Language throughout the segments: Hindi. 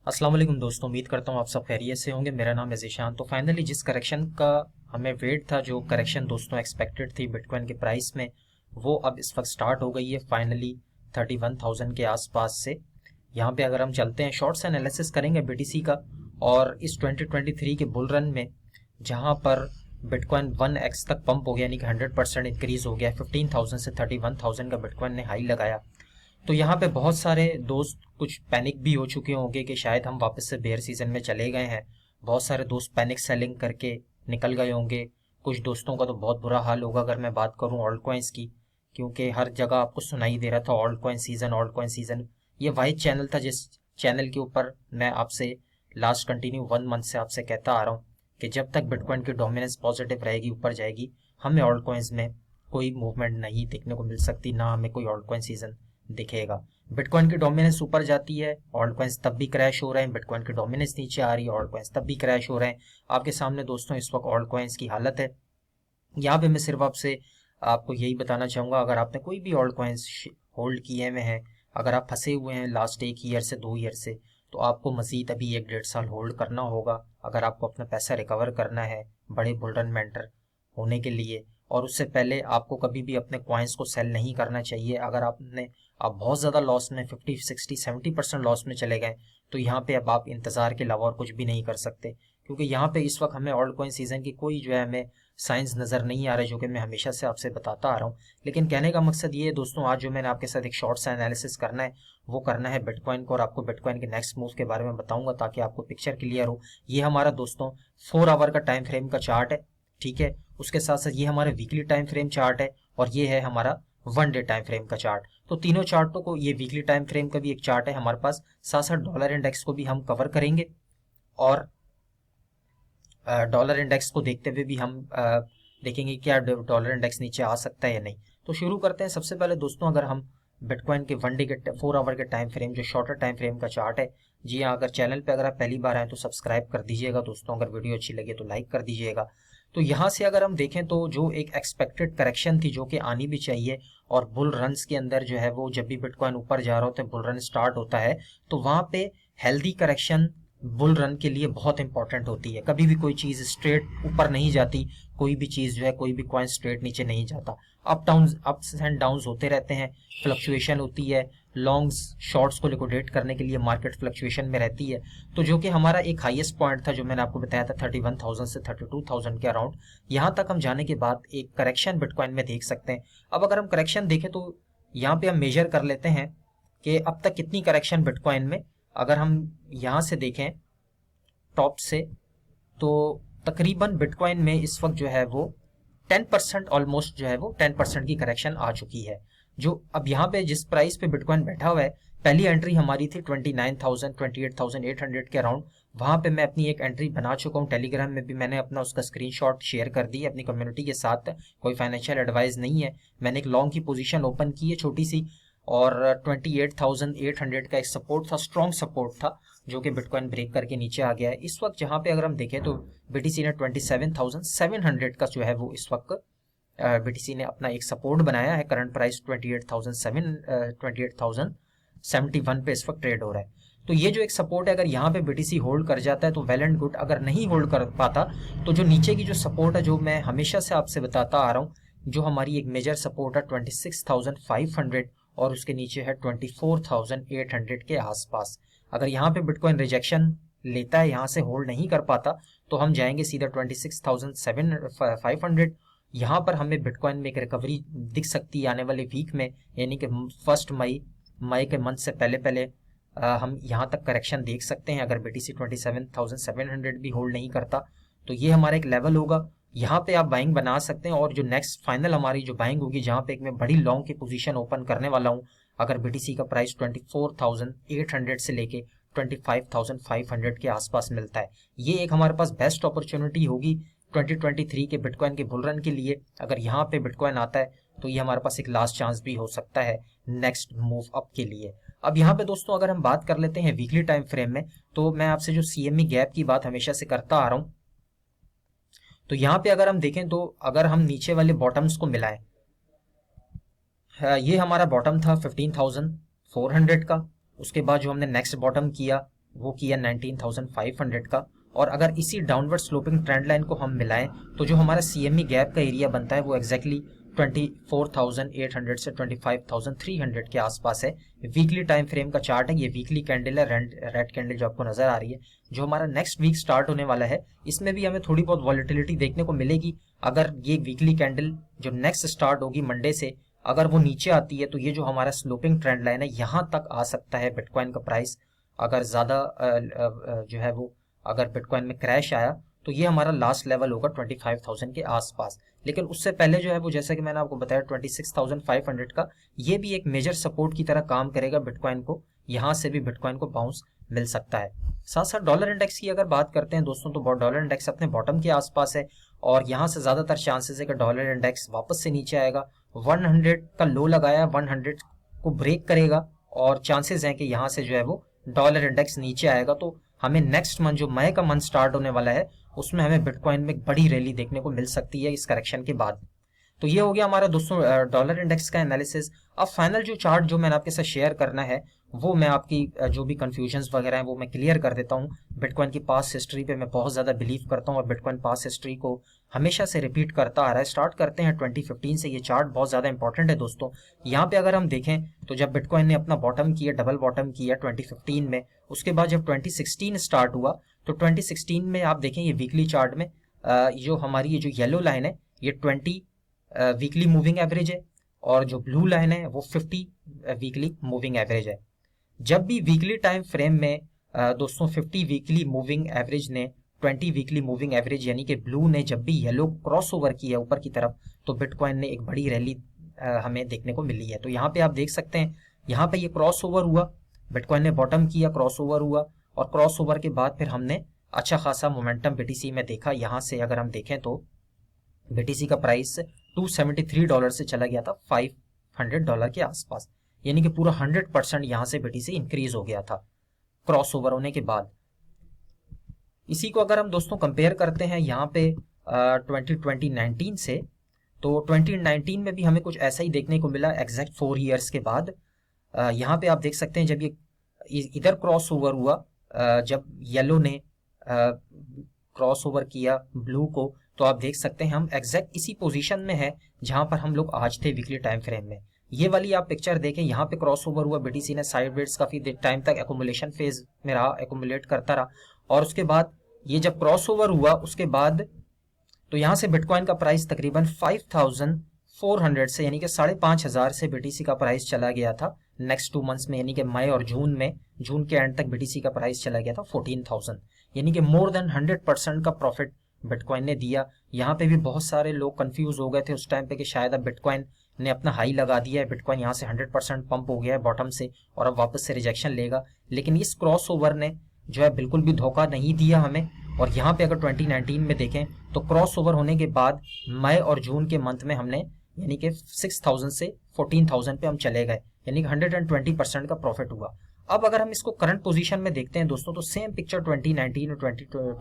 अस्सलाम वालेकुम दोस्तों, उम्मीद करता हूँ आप सब खैरियत से होंगे। मेरा नाम है ज़ीशान। तो फाइनली जिस करेक्शन का हमें वेट था, जो करेक्शन दोस्तों एक्सपेक्टेड थी बिटकॉइन के प्राइस में, वो अब इस वक्त स्टार्ट हो गई है फाइनली 31,000 के आसपास से। यहाँ पे अगर हम चलते हैं, शॉर्ट्स एनालिसिस करेंगे बीटीसी का, और इस 2023 के बुल रन में जहाँ पर बिटकॉइन 1x तक पंप हो गया, यानी कि 100% इंक्रीज हो गया, 15,000 से 31,000 का बिटकॉइन ने हाई लगाया। तो यहाँ पे बहुत सारे दोस्त कुछ पैनिक भी हो चुके होंगे कि शायद हम वापस से बेयर सीजन में चले गए हैं। बहुत सारे दोस्त पैनिक सेलिंग करके निकल गए होंगे। कुछ दोस्तों का तो बहुत बुरा हाल होगा अगर मैं बात करूं ऑल्ट कॉइन्स की, क्योंकि हर जगह आपको सुनाई दे रहा था alt coin season, alt coin season. ये वही चैनल था जिस चैनल के ऊपर मैं आपसे लास्ट कंटिन्यू 1 मंथ से आपसे कहता आ रहा हूँ कि जब तक बिटकॉइन की डोमिनेंस पॉजिटिव रहेगी, ऊपर जाएगी, हमें ऑल्ट कॉइन्स में कोई मूवमेंट नहीं देखने को मिल सकती, ना हमें कोई ऑल्ट कॉइन सीजन दिखेगा। बिटकॉइन की डोमिनेंस ऊपर जाती है, ऑल्ट कॉइन्स तब भी क्रैश हो रहे हैं। बिटकॉइन की डोमिनेंस नीचे आ रही है, ऑल्ट कॉइन्स तब भी क्रैश हो रहे हैं। आपके सामने दोस्तों इस वक्त ऑल्ट कॉइन्स की हालत है। यहाँ पे मैं सिर्फ आपसे आपको यही बताना चाहूंगा, अगर आपने कोई भी ऑल्ट कॉइन्स होल्ड किए हुए हैं, अगर आप फंसे हुए हैं लास्ट 1 ईयर से 2 ईयर से, तो आपको मजीद अभी 1 डेढ़ साल होल्ड करना होगा अगर आपको अपना पैसा रिकवर करना है बड़े बुलरन मेंटर होने के लिए। और उससे पहले आपको कभी भी अपने कॉइन्स को सेल नहीं करना चाहिए। अगर आप बहुत ज़्यादा लॉस में, 50 60 70% लॉस में चले गए, तो यहाँ पे अब आप इंतज़ार के अलावा और कुछ भी नहीं कर सकते, क्योंकि यहाँ पे इस वक्त हमें ऑल्ट कॉइन सीजन की कोई जो है हमें साइंस नज़र नहीं आ रहे, जो कि मैं हमेशा से आपसे बताता आ रहा हूँ। लेकिन कहने का मकसद ये है दोस्तों, आज जो मैंने आपके साथ एक शॉर्ट सा एनालिसिस करना है, वो करना है बिटकॉइन को, और आपको बिटकॉइन के नेक्स्ट मूव के बारे में बताऊंगा ताकि आपको पिक्चर क्लियर हो। ये हमारा दोस्तों 4 आवर का टाइम फ्रेम का चार्ट है, ठीक है। उसके साथ साथ ये हमारा वीकली टाइम फ्रेम चार्ट है, और ये है हमारा 1 डे टाइम फ्रेम का चार्ट। तो तीनों चार्टों को, ये वीकली टाइम फ्रेम का भी एक चार्ट है हमारे पास, साथ साथ डॉलर इंडेक्स को भी हम कवर करेंगे, और डॉलर इंडेक्स को देखते हुए भी हम देखेंगे क्या डॉलर इंडेक्स नीचे आ सकता है या नहीं। तो शुरू करते हैं। सबसे पहले दोस्तों, अगर हम बिटकॉइन के 1 डे के 4 आवर के टाइम फ्रेम, जो शॉर्टर टाइम फ्रेम का चार्ट है, जी हाँ, अगर चैनल पे अगर आप पहली बार आए तो सब्सक्राइब कर दीजिएगा दोस्तों, अगर वीडियो अच्छी लगे तो लाइक कर दीजिएगा। तो यहाँ से अगर हम देखें तो जो एक एक्सपेक्टेड करेक्शन थी, जो कि आनी भी चाहिए, और बुल रन्स के अंदर जो है वो जब भी बिटकॉइन ऊपर जा रहा होता है, बुल रन स्टार्ट होता है, तो वहाँ पे हेल्दी करेक्शन बुल रन के लिए बहुत इंपॉर्टेंट होती है। कभी भी कोई चीज स्ट्रेट ऊपर नहीं जाती, कोई भी चीज जो है, कोई भी कॉइन स्ट्रेट नीचे नहीं जाता। अप्स एंड डाउन्स होते रहते हैं, फ्लक्चुएशन होती है। लॉन्ग्स शॉर्ट्स को लिक्विडेट करने के लिए मार्केट फ्लक्चुएशन में रहती है। तो जो कि हमारा एक हाईएस्ट पॉइंट था, जो मैंने आपको बताया था 31,000 से 32,000 के अराउंड, यहाँ तक हम जाने के बाद एक करेक्शन बिटकॉइन में देख सकते हैं। अब अगर हम करेक्शन देखें तो यहाँ पे हम मेजर कर लेते हैं कि अब तक कितनी करेक्शन बिटकॉइन में। अगर हम यहाँ से देखें टॉप से, तो तकरीबन बिटकॉइन में इस वक्त जो है वो 10% ऑलमोस्ट जो है वो 10% की करेक्शन आ चुकी है। जो अब यहाँ पे जिस प्राइस पे बिटकॉइन बैठा हुआ है, पहली एंट्री हमारी थी 29,000 28,800 के अराउंड। वहां पे मैं अपनी एक एंट्री बना चुका हूँ, टेलीग्राम में भी मैंने अपना उसका स्क्रीनशॉट शेयर कर दी है अपनी कम्युनिटी के साथ। कोई फाइनेंशियल एडवाइस नहीं है, मैंने एक लॉन्ग की पोजीशन ओपन की है छोटी सी, और 28,800 का एक सपोर्ट था, स्ट्रॉन्ग सपोर्ट था, जो कि बिटकॉइन ब्रेक करके नीचे आ गया है इस वक्त। जहां पे अगर हम देखें तो बीटीसी ने 27,700 का जो है वो इस वक्त बीटीसी ने अपना एक सपोर्ट बनाया है। करंट प्राइस 28,071 पे इस वक्त ट्रेड हो रहा है। तो ये जो एक सपोर्ट है, अगर यहाँ पे बीटीसी होल्ड कर जाता है तो वेल एंड गुड। अगर नहीं होल्ड कर पाता तो जो नीचे की जो सपोर्ट है, जो मैं हमेशा से आपसे बताता आ रहा हूँ, जो हमारी एक मेजर सपोर्ट है 26,500, और उसके नीचे है 24,800 के आसपास। अगर यहाँ पे बिटकॉइन रिजेक्शन लेता है, यहाँ से होल्ड नहीं कर पाता, तो हम जाएंगे सीधा 26,500। यहाँ पर हमें बिटकॉइन में एक रिकवरी दिख सकती है आने वाले वीक में, यानी कि 1 मई के मंथ से पहले पहले हम यहाँ तक करेक्शन देख सकते हैं। अगर बीटीसी 27,700 भी होल्ड नहीं करता, तो ये हमारा एक लेवल होगा, यहाँ पे आप बाइंग बना सकते हैं। और जो नेक्स्ट फाइनल हमारी जो बाइंग होगी, जहाँ पे एक मैं बड़ी लॉन्ग की पोजीशन ओपन करने वाला हूँ, अगर बीटीसी का प्राइस 24,800 से लेके 25,500 के आसपास मिलता है, ये एक हमारे पास बेस्ट अपॉर्चुनिटी होगी 2023 के बिटकॉइन के बुल रन के लिए। अगर यहाँ पे बिटकॉइन आता है तो ये हमारे पास एक लास्ट चांस भी हो सकता है नेक्स्ट मूव अप के लिए। अब यहाँ पे दोस्तों अगर हम बात कर लेते हैं वीकली टाइम फ्रेम में, तो मैं आपसे जो सीएमई गैप की बात हमेशा से करता आ रहा हूँ, तो यहाँ पे अगर हम देखें तो अगर हम नीचे वाले बॉटम्स को मिलाएं, ये हमारा बॉटम था 15,400 का। उसके बाद जो हमने नेक्स्ट बॉटम किया वो किया 19,500 का। और अगर इसी डाउनवर्ड स्लोपिंग ट्रेंड लाइन को हम मिलाएं तो जो हमारा CME गैप का एरिया बनता है वो एग्जैक्टली 24,800 से 25,300 के आसपास है। वीकली टाइम फ्रेम का चार्ट है, ये वीकली कैंडल है, रेड कैंडल जो आपको नजर आ रही है। जो हमारा नेक्स्ट वीक स्टार्ट होने वाला है इसमें भी हमें थोड़ी बहुत वॉलेटिलिटी देखने को मिलेगी। अगर ये वीकली कैंडल जो नेक्स्ट स्टार्ट होगी मंडे से, अगर वो नीचे आती है तो ये जो हमारा स्लोपिंग ट्रेंड लाइन है यहाँ तक आ सकता है बिटकॉइन का प्राइस। अगर ज़्यादा जो है वो अगर बिटकॉइन में क्रैश आया तो ये हमारा लास्ट लेवल होगा 25,000 के आसपास। लेकिन उससे पहले जो है वो जैसा कि मैंने आपको बताया 26,500 का ये भी एक मेजर सपोर्ट की तरह काम करेगा बिटकॉइन को, यहाँ से भी बिटकॉइन को बाउंस मिल सकता है। साथ साथ डॉलर इंडेक्स की अगर बात करते हैं दोस्तों तो डॉलर इंडेक्स अपने बॉटम के आसपास है और यहाँ से ज़्यादातर चांसेस है कि डॉलर इंडेक्स वापस से नीचे आएगा। 100 का लो लगाया, 100 को ब्रेक करेगा और चांसेस हैं कि यहाँ से जो है वो डॉलर इंडेक्स नीचे आएगा। तो हमें नेक्स्ट मंथ जो मई का मंथ स्टार्ट होने वाला है उसमें हमें बिटकॉइन में एक बड़ी रैली देखने को मिल सकती है इस करेक्शन के बाद। तो ये हो गया हमारा दोस्तों डॉलर इंडेक्स का एनालिसिस। अब फाइनल जो चार्ट जो मैंने आपके साथ शेयर करना है वो मैं आपकी जो भी कंफ्यूजन्स वगैरह हैं वो मैं क्लियर कर देता हूँ। बिटकॉइन की पास्ट हिस्ट्री पे मैं बहुत ज़्यादा बिलीव करता हूँ और बिटकॉइन पास्ट हिस्ट्री को हमेशा से रिपीट करता आ रहा है। स्टार्ट करते हैं 2015 से। ये चार्ट बहुत ज़्यादा इंपॉर्टेंट है दोस्तों। यहाँ पे अगर हम देखें तो जब बिटकॉइन ने अपना बॉटम किया, डबल बॉटम किया 2015 में, उसके बाद जब 2016 स्टार्ट हुआ तो 2016 में आप देखें ये वीकली चार्ट में जो हमारी ये जो येलो लाइन है ये 20 वीकली मूविंग एवरेज है और जो ब्लू लाइन है वो 50 वीकली मूविंग एवरेज है। जब भी वीकली टाइम फ्रेम में दोस्तों 50 वीकली मूविंग एवरेज ने 20 वीकली मूविंग एवरेज यानी कि ब्लू ने जब भी येलो क्रॉस ओवर किया ऊपर की तरफ तो बिटकॉइन ने एक बड़ी रैली हमें देखने को मिली है। तो यहाँ पे आप देख सकते हैं यहाँ पे ये क्रॉस ओवर हुआ, बिटकॉइन ने बॉटम किया, क्रॉस ओवर हुआ और क्रॉस ओवर के बाद फिर हमने अच्छा खासा मोमेंटम BTC में देखा। यहाँ से अगर हम देखें तो BTC का प्राइस $273 से चला गया था $500 के आसपास, यानी कि पूरा 100% यहाँ से BTC इंक्रीज हो गया था क्रॉस ओवर होने के बाद। इसी को अगर हम दोस्तों कंपेयर करते हैं यहाँ पे 2019 से, तो 2019 में भी हमें कुछ ऐसा ही देखने को मिला एग्जैक्ट 4 ईयर्स के बाद। यहाँ पे आप देख सकते हैं जब ये इधर क्रॉस ओवर हुआ, जब येलो ने क्रॉस ओवर किया ब्लू को, तो आप देख सकते हैं हम एग्जैक्ट इसी पोजीशन में है जहां पर हम लोग आज थे वीकली टाइम फ्रेम में। ये वाली आप पिक्चर देखें, यहाँ पे क्रॉस ओवर हुआ, BTC ने साइडवेज काफी टाइम तक एकोमुलेशन फेज में रहा, एकोमुलेट करता रहा और उसके बाद ये जब क्रॉस ओवर हुआ उसके बाद तो यहाँ से बिटकॉइन का प्राइस तकरीबन 5,400 से यानी कि 5,500 से BTC का प्राइस चला गया था नेक्स्ट 2 मंथ्स में, यानी कि मई और जून में। जून के एंड तक BTC का प्राइस चला गया था 14,000, यानी कि मोर देन 100% का प्रॉफिट बिटकॉइन ने दिया। यहाँ पे भी बहुत सारे लोग कंफ्यूज हो गए थे उस टाइम पे कि शायद अब बिटकॉइन ने अपना हाई लगा दिया है, बिटकॉइन यहाँ से 100% पंप हो गया है बॉटम से और अब वापस से रिजेक्शन लेगा। लेकिन इस क्रॉस ओवर ने जो है बिल्कुल भी धोखा नहीं दिया हमें। और यहाँ पे अगर 2019 में देखें तो क्रॉस ओवर होने के बाद मई और जून के मंथ में हमने यानी कि 6,000 से 14,000 पे हम चले गए, यानी कि 120% का प्रॉफिट हुआ। अब अगर हम इसको करंट पोजीशन में देखते हैं दोस्तों तो सेम पिक्चर 2019 और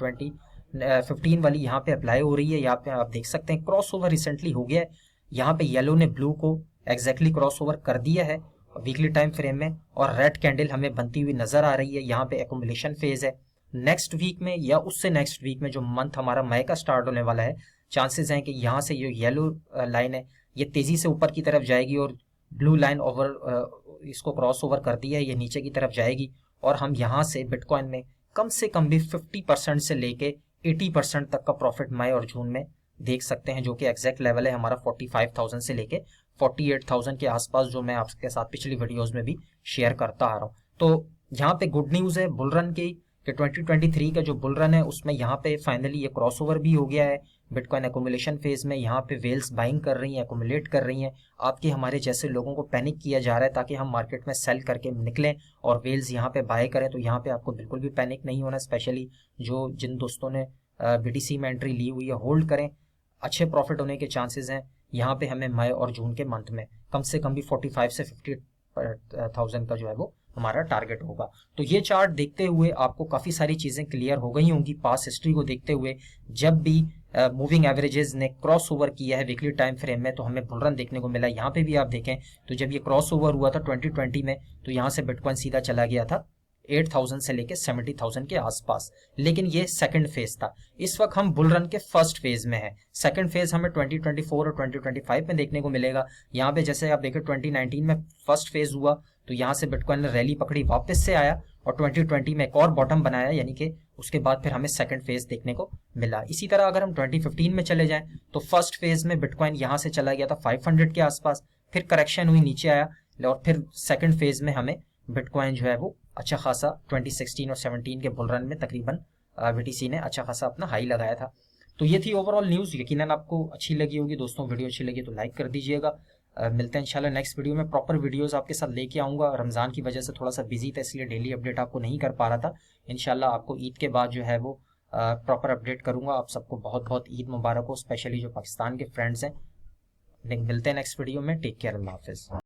2015 वाली यहाँ पे अप्लाई हो रही है। यहाँ पे आप देख सकते हैं क्रॉस ओवर रिसेंटली हो गया है, यहाँ पे येलो ने ब्लू को एग्जैक्टली क्रॉस ओवर कर दिया है वीकली टाइम फ्रेम में और रेड कैंडल हमें बनती हुई नजर आ रही है। यहाँ पे एकोमुलेशन फेज है। नेक्स्ट वीक में या उससे नेक्स्ट वीक में जो मंथ हमारा मई का स्टार्ट होने वाला है, चांसेस हैं कि यहाँ से जो येलो लाइन है ये तेजी से ऊपर की तरफ जाएगी और ब्लू लाइन ओवर इसको क्रॉस ओवर कर दिया है, ये नीचे की तरफ जाएगी और हम यहाँ से बिटकॉइन में कम से कम भी 50% से लेके 80% तक का प्रॉफिट मई और जून में देख सकते हैं, जो कि एग्जैक्ट लेवल है हमारा 45,000 से लेके 48,000 के आसपास, जो मैं आपके साथ पिछली वीडियोस में भी शेयर करता आ रहा हूँ। तो यहाँ पे गुड न्यूज़ है बुल रन की कि 2023 का जो बुल रन है उसमें यहाँ पे फाइनली ये क्रॉसओवर भी हो गया है। बिटकॉइन एकोमुलेशन फेज में यहाँ पे वेल्स बाइंग कर रही हैं, एकोमुलेट कर रही हैं। आपके हमारे जैसे लोगों को पैनिक किया जा रहा है ताकि हम मार्केट में सेल करके निकलें और वेल्स यहाँ पे बाय करें, तो यहाँ पे आपको बिल्कुल भी पैनिक नहीं होना। स्पेशली जो जिन दोस्तों ने BTC में एंट्री ली हुई है, होल्ड करें, अच्छे प्रॉफिट होने के चांसेस हैं। यहाँ पे हमें मई और जून के मंथ में कम से कम भी 45 से 50,000 का जो है वो हमारा टारगेट होगा। तो ये चार्ट देखते हुए आपको काफ़ी सारी चीज़ें क्लियर हो गई होंगी। पास्ट हिस्ट्री को देखते हुए जब भी मूविंग एवरेजेस ने क्रॉस ओवर किया है वीकली टाइम फ्रेम में तो हमें बुल रन देखने को मिला। यहाँ पे भी आप देखें तो जब ये क्रॉस ओवर हुआ था 2020 में तो यहाँ से बिटकॉइन सीधा चला गया था 8,000 से लेके 70,000 के आसपास। लेकिन ये सेकंड फेज था। इस वक्त हम बुल रन के फर्स्ट फेज में है। सेकंड फेज हमें 2024 और 2025 में देखने को मिलेगा। यहाँ पे जैसे आप देखें 2019 में फर्स्ट फेज हुआ तो यहाँ से बिटकॉइन ने रैली पकड़ी, वापस से आया और 2020 में एक और बॉटम बनाया, यानी कि उसके बाद फिर हमें सेकंड फेज देखने को मिला। इसी तरह अगर हम 2015 में चले जाएं तो फर्स्ट फेज में बिटकॉइन यहाँ से चला गया था 500 के आसपास, फिर करेक्शन हुई, नीचे आया और फिर सेकंड फेज में हमें बिटकॉइन जो है वो अच्छा खासा 2016 और 17 के बुल रन में तकरीबन बीटीसी ने अच्छा खासा अपना हाई लगाया था। तो ये थी ओवरऑल न्यूज़। यकीनन आपको अच्छी लगी होगी दोस्तों। वीडियो अच्छी लगी तो लाइक कर दीजिएगा। मिलते हैं इंशाल्लाह नेक्स्ट वीडियो में। प्रॉपर वीडियोस आपके साथ लेके आऊँगा। रमज़ान की वजह से थोड़ा सा बिजी था, इसलिए डेली अपडेट आपको नहीं कर पा रहा था। इंशाल्लाह आपको ईद के बाद जो है वो प्रॉपर अपडेट करूँगा। आप सबको बहुत बहुत ईद मुबारक हो, स्पेशली जो पाकिस्तान के फ्रेंड्स हैं। मिलते हैं नेक्स्ट वीडियो में। टेक केयर, अल्लाह हाफिज़।